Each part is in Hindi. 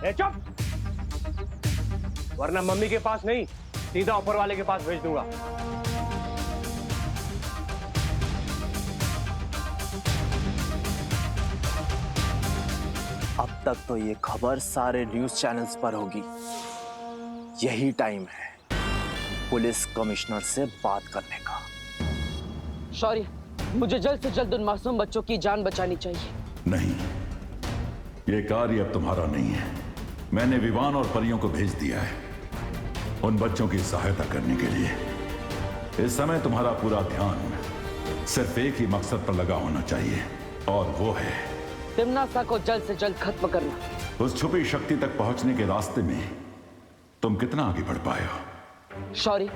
ए चुप, वरना मम्मी के पास नहीं सीधा ऊपर वाले के पास भेज दूंगा। अब तक तो ये खबर सारे न्यूज़ चैनल्स पर होगी। यही टाइम है पुलिस कमिश्नर से बात करने का। शौर्य, मुझे जल्द से जल्द उन मासूम बच्चों की जान बचानी चाहिए। नहीं, ये कार्य अब तुम्हारा नहीं है। मैंने विवान और परियों को भेज दिया है उन बच्चों की सहायता करने के लिए। इस समय तुम्हारा पूरा ध्यान सिर्फ एक ही मकसद पर लगा होना चाहिए, और वो है तिम्नासा को जल्द से जल्द खत्म करना। उस छुपी शक्ति तक पहुंचने के रास्ते में तुम कितना आगे बढ़ पाए हो? शौर्य,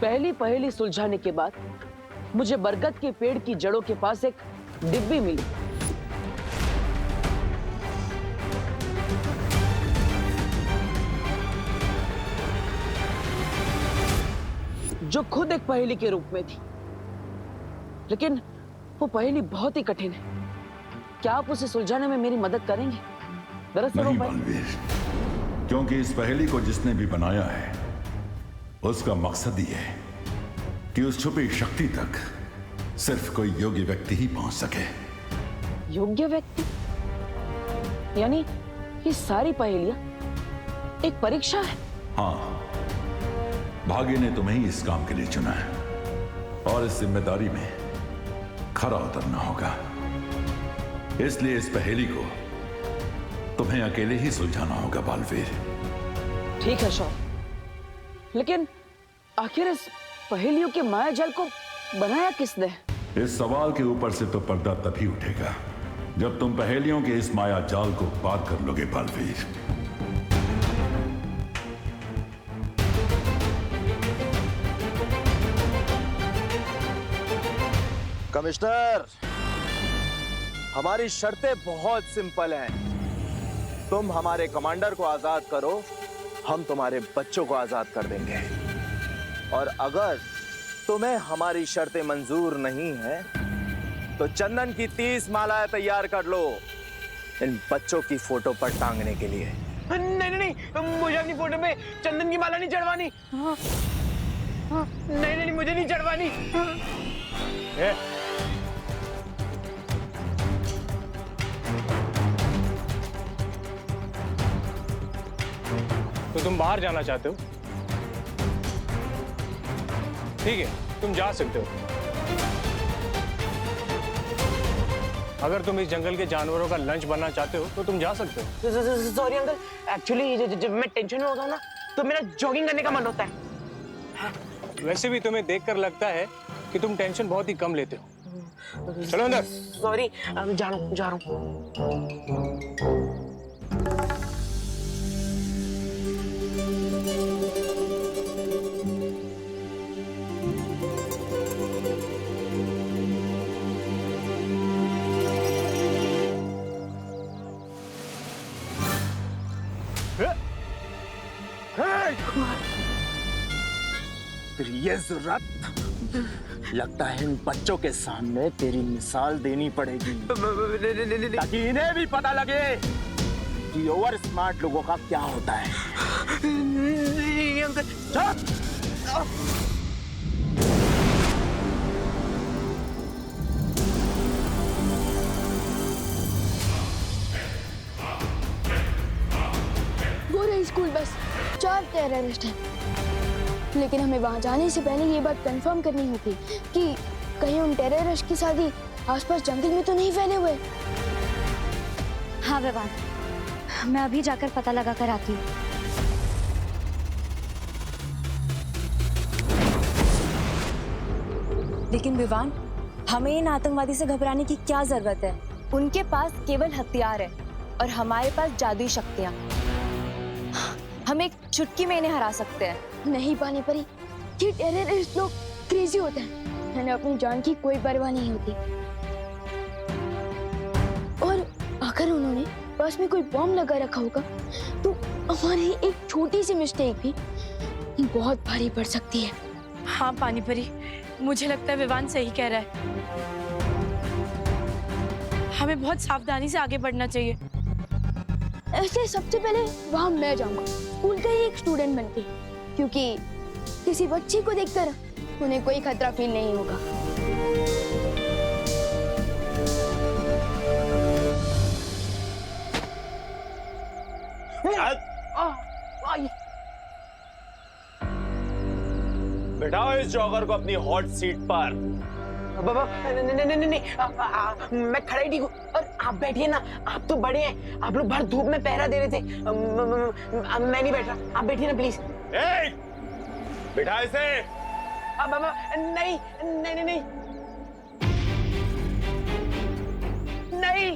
पहली पहेली सुलझाने के बाद मुझे बरगद के पेड़ की जड़ों के पास एक डिब्बी मिली। जो खुद एक पहेली के रूप में थी, लेकिन वो पहेली बहुत ही कठिन है। क्या आप उसे सुलझाने में मेरी मदद करेंगे? दरअसल नहीं बालवीर, क्योंकि इस पहेली को जिसने भी बनाया है उसका मकसद ही है कि उस छुपी शक्ति तक सिर्फ कोई योग्य व्यक्ति ही पहुंच सके। योग्य व्यक्ति? यानी ये सारी पहेलियां एक परीक्षा है? हाँ, भाग्य ने तुम्हें ही इस काम के लिए चुना है और इस जिम्मेदारी में खरा उतरना होगा। इसलिए इस पहेली को तुम्हें अकेले ही सुलझाना होगा बालवीर। ठीक है शौर्य, लेकिन आखिर इस पहेलियों के माया जाल को बनाया किसने? इस सवाल के ऊपर से तो पर्दा तभी उठेगा जब तुम पहेलियों के इस माया जाल को पार कर लोगे बालवीर। कमिश्नर, हमारी शर्तें बहुत सिंपल हैं। तुम हमारे कमांडर को आजाद करो, हम तुम्हारे बच्चों को आजाद कर देंगे। और अगर तुम्हें हमारी शर्तें मंजूर नहीं है तो चंदन की 30 मालाएं तैयार कर लो इन बच्चों की फोटो पर टांगने के लिए। नहीं नहीं, मुझे अपनी फोटो पे चंदन की माला नहीं चढ़वानी। नहीं नहीं, मुझे नहीं चढ़वानी। तो तुम बाहर जाना चाहते हो? ठीक है, तुम जा सकते हो। अगर तुम इस जंगल के जानवरों का लंच बनना चाहते हो तो तुम जा सकते हो। सॉरी अंकल, एक्चुअली जब मैं टेंशन में होता हूँ ना तो मेरा जॉगिंग करने का मन होता है। वैसे भी तुम्हें देखकर लगता है कि तुम टेंशन बहुत ही कम लेते हो। चलो अंदर। सॉरी, जा रहा हूँ। ये जुर्रत, लगता है इन बच्चों के सामने तेरी मिसाल देनी पड़ेगी ताकि इन्हें भी पता लगे कि ओवर स्मार्ट लोगों का क्या होता है। चुप! वो रही स्कूल बस, 4 टेररिस्ट हैं। लेकिन हमें वहां जाने से पहले ये बात कंफर्म करनी होगी कि कहीं उन टेररिस्ट की शादी आसपास जंगल में तो नहीं फैले हुए। हाँ विवान, मैं अभी जाकर पता लगा कर आती हूँ। लेकिन विवान, हमें इन आतंकवादी से घबराने की क्या जरूरत है? उनके पास केवल हथियार है और हमारे पास जादुई शक्तियाँ। हम एक चुटकी में इन्हें हरा सकते हैं। नहीं पानी परी, ये टेररिस्ट लोग क्रेजी होते हैं। मैंने अपनी जान की कोई परवाह नहीं होती। और अगर उन्होंने पास में कोई बॉम्ब लगा रखा होगा तो हमारी एक छोटी सी मिस्टेक भी बहुत भारी पड़ सकती है। हाँ पानी परी, मुझे लगता है विवान सही कह रहा है। हमें बहुत सावधानी से आगे बढ़ना चाहिए। ऐसे सबसे पहले वहां मैं जाऊंगा स्कूल का ही एक स्टूडेंट बनके, क्योंकि किसी बच्ची को देखकर उन्हें कोई खतरा फील नहीं होगा। बिठाओ इस जॉगर को अपनी हॉट सीट पर। बाबा नहीं, मैं खड़ा ही ठीक हूँ। और आप बैठिए ना, आप तो बड़े हैं, आप लोग भर धूप में पहरा दे रहे थे। मैं नहीं बैठ रहा, आप बैठिए ना प्लीज। बिठा इसे। बाबा नहीं नहीं नहीं नहीं नहीं।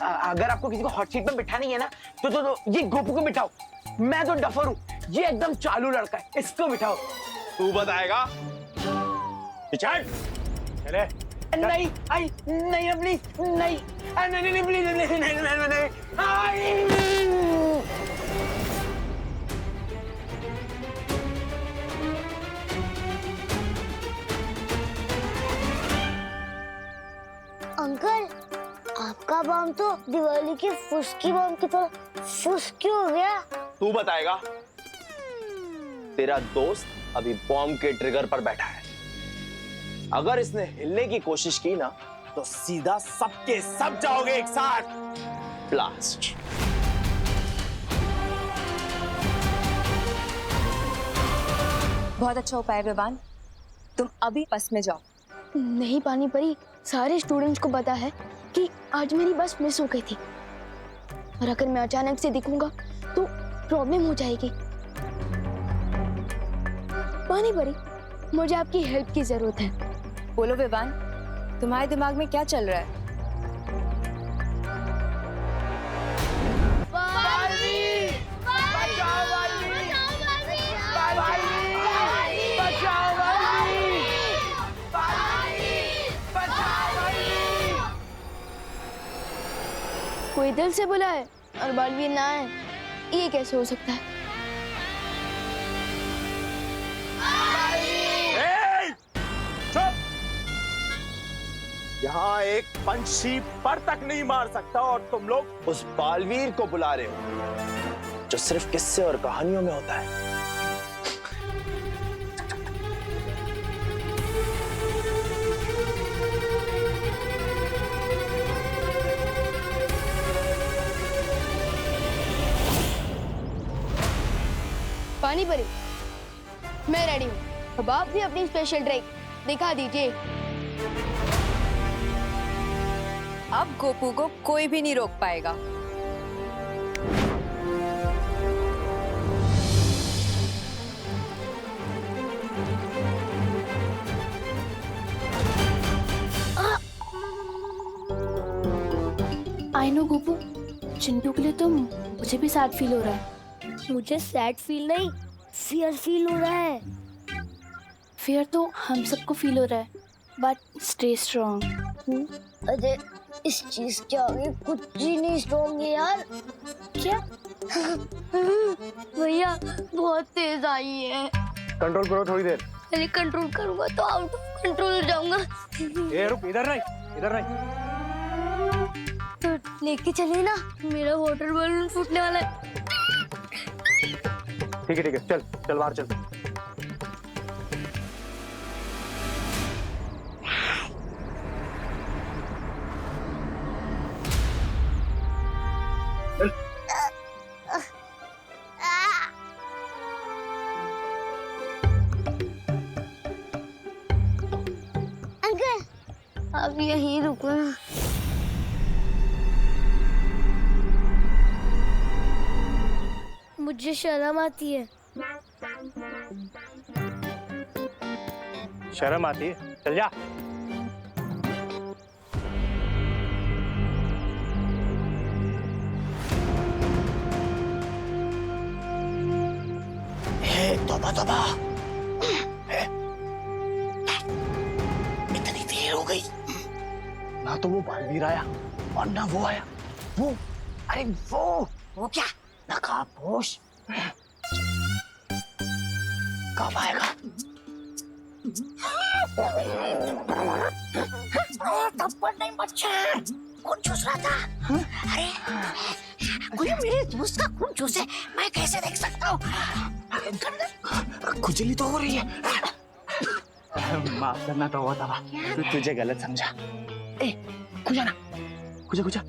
अगर आपको किसी को हॉट सीट में बिठानी है ना तो ये गोपू को बिठाओ। मैं तो डफर हूँ, ये एकदम चालू लड़का है, इसको बिठाओ। तू बताएगा? चले। नहीं आई नहीं प्लीज नहीं नहीं नहीं प्लीज नहीं नहीं नहीं। अंकल, आपका बम तो दिवाली की फुसकी बम की तरह फुस क्यों हो गया? तू बताएगा? तेरा दोस्त अभी बॉम्ब के ट्रिगर पर बैठा है। अगर इसने हिलने की कोशिश की ना तो सीधा सबके सब जाओगे एक साथ। ब्लास्ट। बहुत अच्छा उपाय विवान, तुम अभी बस में जाओ। नहीं पानी परी, सारे स्टूडेंट्स को पता है कि आज मेरी बस मिस हो गई थी, और अगर मैं अचानक से दिखूंगा तो प्रॉब्लम हो जाएगी। पानी परी, मुझे आपकी हेल्प की जरूरत है। बोलो विवान, तुम्हारे दिमाग में क्या चल रहा है? कोई दिल से बुला है और बालवीर ना है, ये कैसे हो सकता है? यहाँ एक पंछी पर तक नहीं मार सकता और तुम लोग उस बालवीर को बुला रहे हो जो सिर्फ किस्से और कहानियों में होता है। पानी परी, मैं रेडी हूँ। अब आप भी अपनी स्पेशल ट्रिक दिखा दीजिए। अब गोपू को कोई भी नहीं रोक पाएगा। आई नो गोपू, चिंटू के लिए तो मुझे भी सैड फील हो रहा है। मुझे सैड फील नहीं, फियर फील हो रहा है। फियर तो हम सबको फील हो रहा है, बट स्टे स्ट्रॉन्ग। अरे इस चीज के आगे कुछ भी नहीं स्ट्रॉन्ग है यार। क्या? भैया बहुत तेज आई है। कंट्रोल करो थोड़ी देर। अरे कंट्रोल करूंगा तो आउट ऑफ कंट्रोल हो जाऊंगा। ए रुक, इधर नहीं, इधर नहीं। तो लेके चले ना, मेरा वाटर बलून फूटने वाला है। ठीक है, चल चल बाहर चल। अंकल, अब यहीं रुको ना। मुझे शर्म आती है। शर्म आती है? चल जा। तौबा तौबा, इतनी देर हो गई, ना तो वो बालवीर आया और ना वो आया। वो, अरे वो क्या नकाबपोश कब आएगा? थप्पड़ नहीं बच्चा, खून चूस रहा था। अरे कोई मेरे दोस्त का खून चूसे, मैं कैसे देख सकता हूँ? खुजली तो हो रही है। माफ करना तो हुआ था, तुझे गलत समझा। ए, खुजा ना, खुजा खुजा।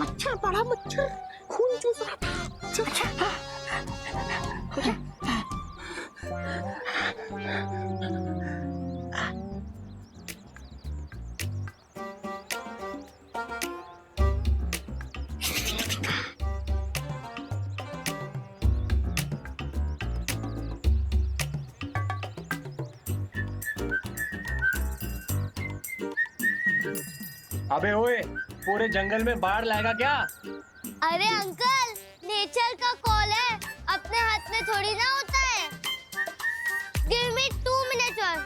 मच्छर बड़ा मच्छर खून चूस रहा था। अबे ओए, पूरे जंगल में बाढ़ लाएगा क्या? अरे अंकल, नेचर का कॉल है, अपने हाथ में थोड़ी ना होता है। Give me 2 minutes और।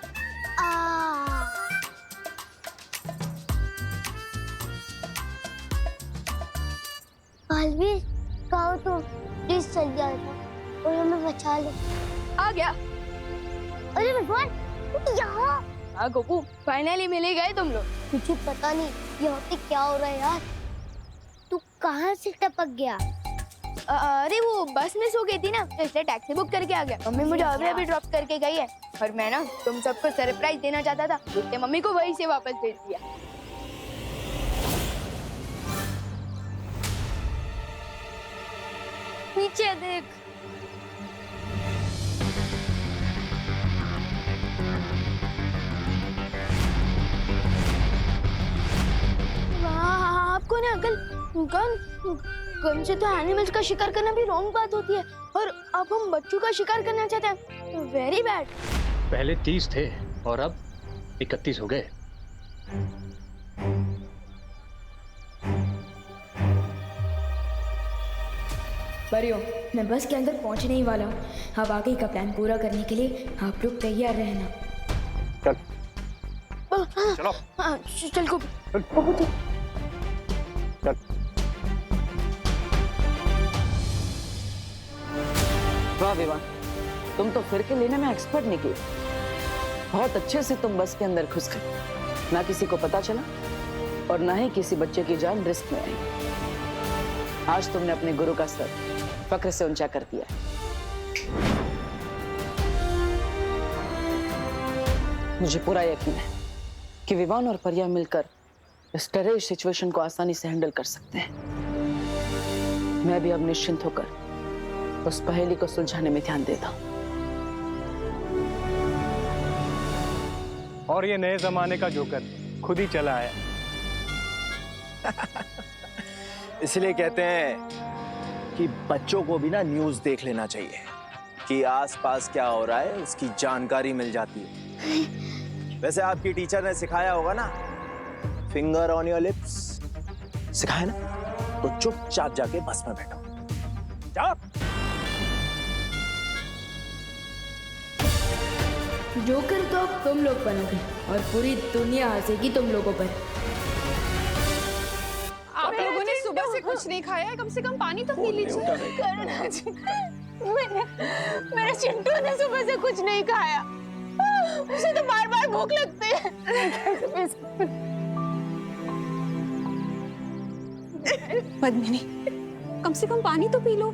बालवीर, कहो तो प्लीज चल जाओ और हमें बचा लो। आ गया। अरे भगवान, यहाँ। हाँ गोपू, फाइनली मिल ही गए तुम लोग। मुझे पता नहीं यहाँ पे क्या हो रहा है यार। तू कहाँ से टपक गया? अरे वो बस मिस हो गई थी ना, तो इसलिए टैक्सी बुक करके आ गया। मम्मी मुझे अभी ड्रॉप करके गई है और मैं ना तुम सबको सरप्राइज देना चाहता था, इसलिए मम्मी को वहीं से वापस भेज दिया। नीचे देख। आपको ना अंकल, गन से तो एनिमल्स का शिकार करना भी रॉन्ग बात होती है, और अब हम बच्चों का शिकार करना चाहते हैं। Very bad. पहले 30 थे और अब 31 हो गए। परियों, मैं बस के अंदर पहुंचने ही वाला हूँ। अब आगे का प्लान पूरा करने के लिए आप लोग तैयार रहना। चलो। चल को। वाह विवान, तुम तो फिरके लेने में एक्सपर्ट निकली। बहुत अच्छे से तुम बस के अंदर घुस गए, ना किसी को पता चला और ना ही किसी बच्चे की जान रिस्क में आई। आज तुमने अपने गुरु का सर फक्र से ऊंचा कर दिया। मुझे पूरा यकीन है कि विवान और परिया मिलकर इस टेररिस्ट सिचुएशन को आसानी से हैंडल कर सकते हैं। मैं भी अब निश्चिंत होकर उस पहेली को सुलझाने में ध्यान देता हूं। और ये नए जमाने का जोकर खुद ही चला आया। इसलिए कहते हैं कि बच्चों को भी ना न्यूज़ देख लेना चाहिए कि आसपास क्या हो रहा है, उसकी जानकारी मिल जाती है। वैसे आपकी टीचर ने सिखाया होगा ना, फिंगर ऑन योर लिप्स, सिखाया ना? तो चुपचाप जाके बस में बैठो। जाओ। जोकर तो अब तुम लोग बनोगे और पूरी दुनिया हंसेगी तुम लोगों पर। आप लोगों ने सुबह से कुछ नहीं खाया है, कम से कम पानी तो पी लीजिए। करुणा जी, मेरे चिंटू ने सुबह से कुछ नहीं खाया, उसे तो बार बार भूख लगती है। पद्मिनी, कम से कम पानी तो पी लो।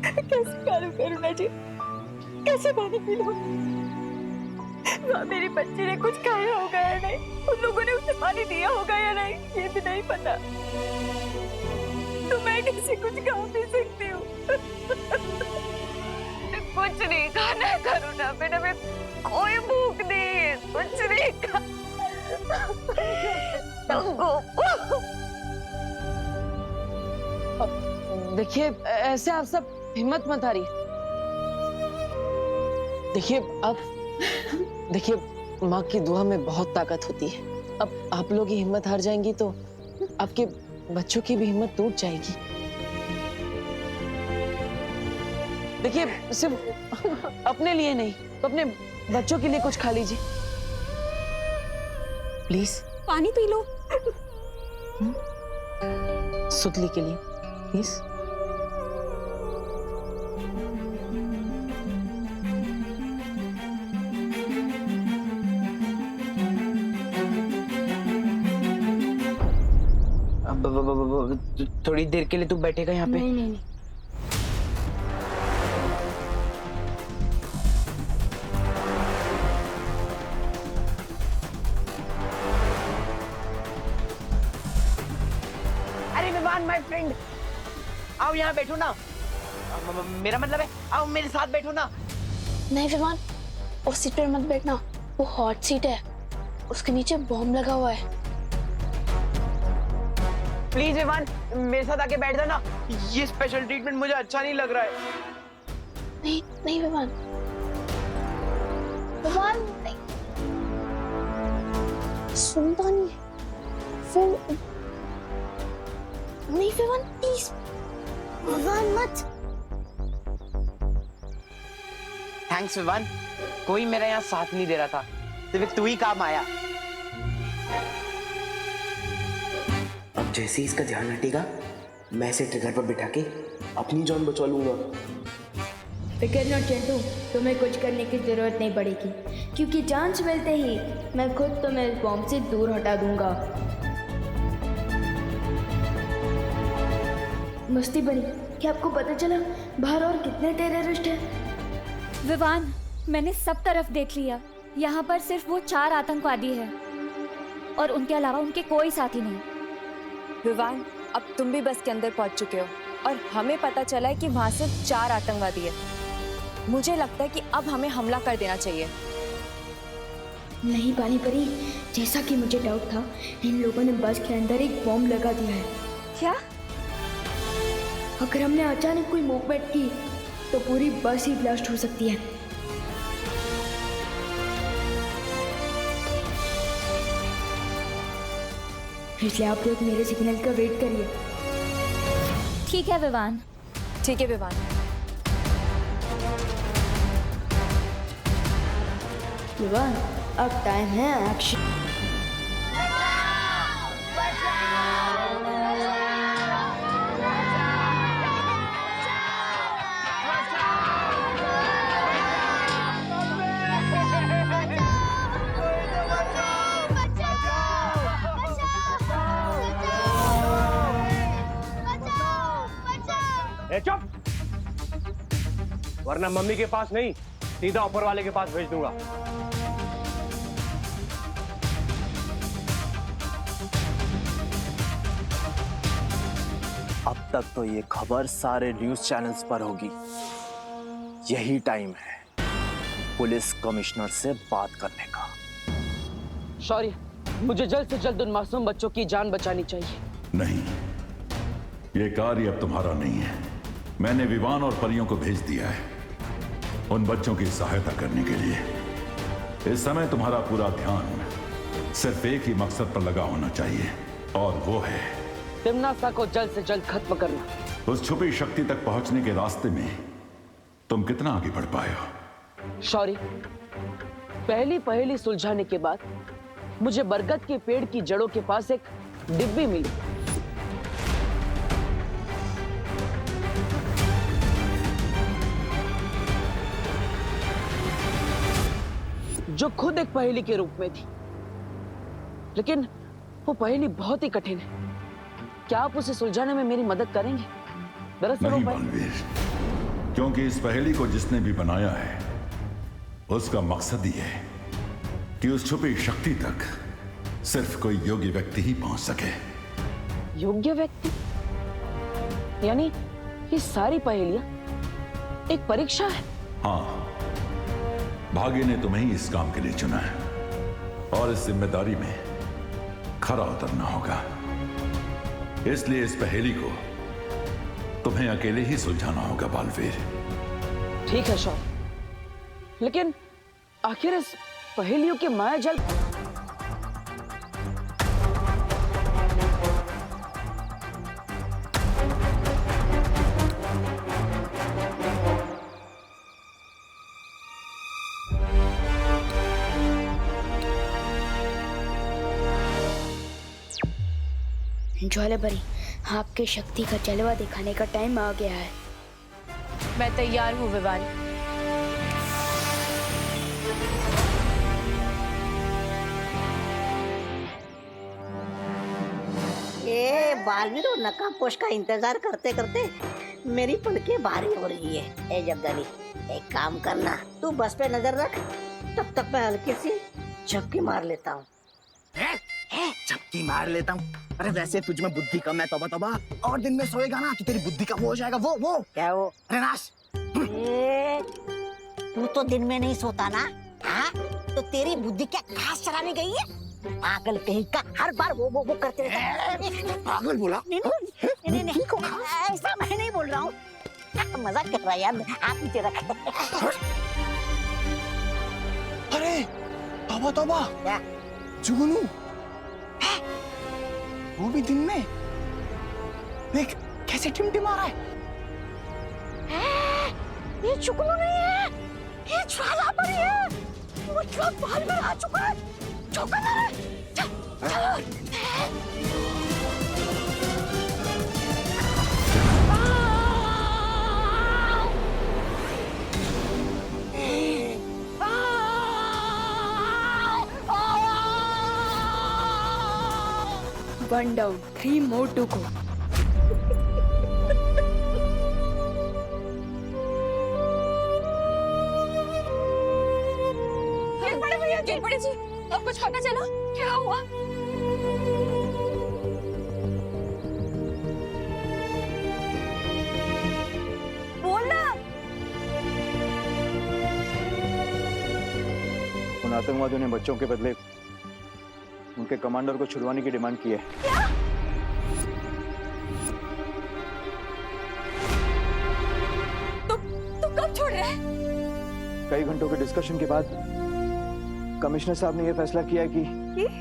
कैसे करूं करुणा जी, कैसे पानी पी लूं? मेरी बच्ची ने कुछ खाया होगा या नहीं, उन लोगों ने उसे पानी दिया होगा या नहीं, ये भी नहीं पता। तो मैं कैसे कुछ खा पी सकती हूँ? कुछ नहीं खाना है करुणा, मैंने में कोई भूख नहीं है, कुछ नहीं खा। देखिए, ऐसे आप सब हिम्मत मत हारिए। देखिए माँ की दुआ में बहुत ताकत होती है। अब आप लोग ही हिम्मत हार जाएंगी तो आपके बच्चों की भी हिम्मत टूट जाएगी। देखिए, सिर्फ अपने लिए नहीं तो अपने बच्चों के लिए कुछ खा लीजिए प्लीज। पानी पी लो। सुतली के लिए प्लीज। थोड़ी देर के लिए तू बैठेगा यहाँ पे? नहीं नहीं नहीं। अरे विवान माय फ्रेंड, आओ यहाँ बैठो ना। मेरा मतलब है आओ मेरे साथ बैठो ना। नहीं विमान, उस सीट पर मत बैठना, वो हॉट सीट है, उसके नीचे बॉम्ब लगा हुआ है। प्लीज विवान मेरे साथ आके बैठ जाना, ये स्पेशल ट्रीटमेंट मुझे अच्छा नहीं लग रहा है। नहीं नहीं विमान, विमान नहीं, सुनता नहीं है। फिर नहीं विमान प्लीज, विमान मत। थैंक्स विवान, कोई मेरा यहाँ साथ नहीं दे रहा था, सिर्फ तू ही काम आया। अब जैसे ही इसका ध्यान हटेगा मैं इसे ट्रिगर पर बिठा के अपनी जान बचा लूंगा। फिकर नॉट चंटू, तुम्हें कुछ करने की जरूरत नहीं पड़ेगी, क्योंकि चांस मिलते ही मैं खुद तुम्हें इस बॉम्ब से दूर हटा दूंगा। मस्ती बनी, क्या आपको पता चला बाहर और कितने टेररिस्ट हैं? विवान, मैंने सब तरफ देख लिया, यहाँ पर सिर्फ वो 4 आतंकवादी हैं और उनके अलावा उनके कोई साथी नहीं। विवान, अब तुम भी बस के अंदर पहुंच चुके हो और हमें पता चला है कि वहाँ सिर्फ 4 आतंकवादी है। मुझे लगता है कि अब हमें हमला कर देना चाहिए। नहीं पानी परी, जैसा कि मुझे डाउट था, इन लोगों ने बस के अंदर एक बॉम्ब लगा दिया है। क्या? अगर हमने अचानक कोई मूवमेंट की तो पूरी बस ही ब्लास्ट हो सकती है। इसलिए आप लोग मेरे सिग्नल का वेट करिए। ठीक है विवान। ठीक है विवान। विवान, अब टाइम है एक्शन। ए चुप, वरना मम्मी के पास नहीं सीधा ऊपर वाले के पास भेज दूंगा। अब तक तो ये खबर सारे न्यूज चैनल्स पर होगी। यही टाइम है पुलिस कमिश्नर से बात करने का। शौर्य, मुझे जल्द से जल्द उन मासूम बच्चों की जान बचानी चाहिए। नहीं, ये कार्य अब तुम्हारा नहीं है। मैंने विवान और परियों को भेज दिया है उन बच्चों की सहायता करने के लिए। इस समय तुम्हारा पूरा ध्यान सिर्फ एक ही मकसद पर लगा होना चाहिए, और वो है तिम्नासा को जल्द से जल्द खत्म करना। उस छुपी शक्ति तक पहुंचने के रास्ते में तुम कितना आगे बढ़ पाए हो? शौर्य, पहली पहेली सुलझाने के बाद मुझे बरगद के पेड़ की जड़ों के पास एक डिब्बी मिली। जो खुद एक पहेली के रूप में थी, लेकिन वो पहेली बहुत ही कठिन है। क्या आप उसे सुलझाने में मेरी मदद करेंगे? दरअसल नहीं बालवीर, क्योंकि इस पहेली को जिसने भी बनाया है उसका मकसद ही है कि उस छुपी शक्ति तक सिर्फ कोई योग्य व्यक्ति ही पहुंच सके। योग्य व्यक्ति? यानी ये सारी पहेलियां एक परीक्षा है? हाँ, भाग्य ने तुम्हें ही इस काम के लिए चुना है और इस जिम्मेदारी में खरा उतरना होगा। इसलिए इस पहेली को तुम्हें अकेले ही सुलझाना होगा बालवीर। ठीक है शौर्य, लेकिन आखिर इस पहेलियों के माया जाल ज्वालापरी, आपके शक्ति का जलवा दिखाने का टाइम आ गया है। मैं तैयार हूँ विवान। ये बालवीर और नकाबपोश का इंतजार करते करते मेरी पलकें भारी हो रही है। ए जब्दाली, एक काम करना, तू बस पे नजर रख, तब तक मैं हल्की सी झपकी मार लेता हूँ। झपकी मार लेता हूँ। अरे वैसे तुझ में बुद्धि कम है, तौबा तौबा। और दिन में सोएगा ना तो तेरी बुद्धि का वो हो जाएगा। वो क्या वो? अरे नाश। तू तो दिन में नहीं सोता ना? हाँ? तो तेरी बुद्धि क्या घास चराने गई है? पागल कहीं का, हर बार वो करते रहता है। पागल बोला? नहीं, ऐसा मैं नहीं बोल रहा हूँ, मजाक कर रहा है यार। आप नीचे रख। अरे तौबा तौबा, क्या? जुगनू, वो भी दिन में। देख कैसे टिमटिमा रहा है। ये चुगनू नहीं है, ये ज्वाला परी है। मतलब बाल में आ चुका है। चौका ना रे। चलो। One down, 3 more to go. गिर पड़े जी, अब कुछ पता चला क्या हुआ? बोलना। उन आतंकवादियों ने बच्चों के बदले उनके कमांडर को छुड़वाने की डिमांड की है। क्या? तो कब छोड़ रहे हैं? कई घंटों के डिस्कशन के बाद कमिश्नर साहब ने यह फैसला किया कि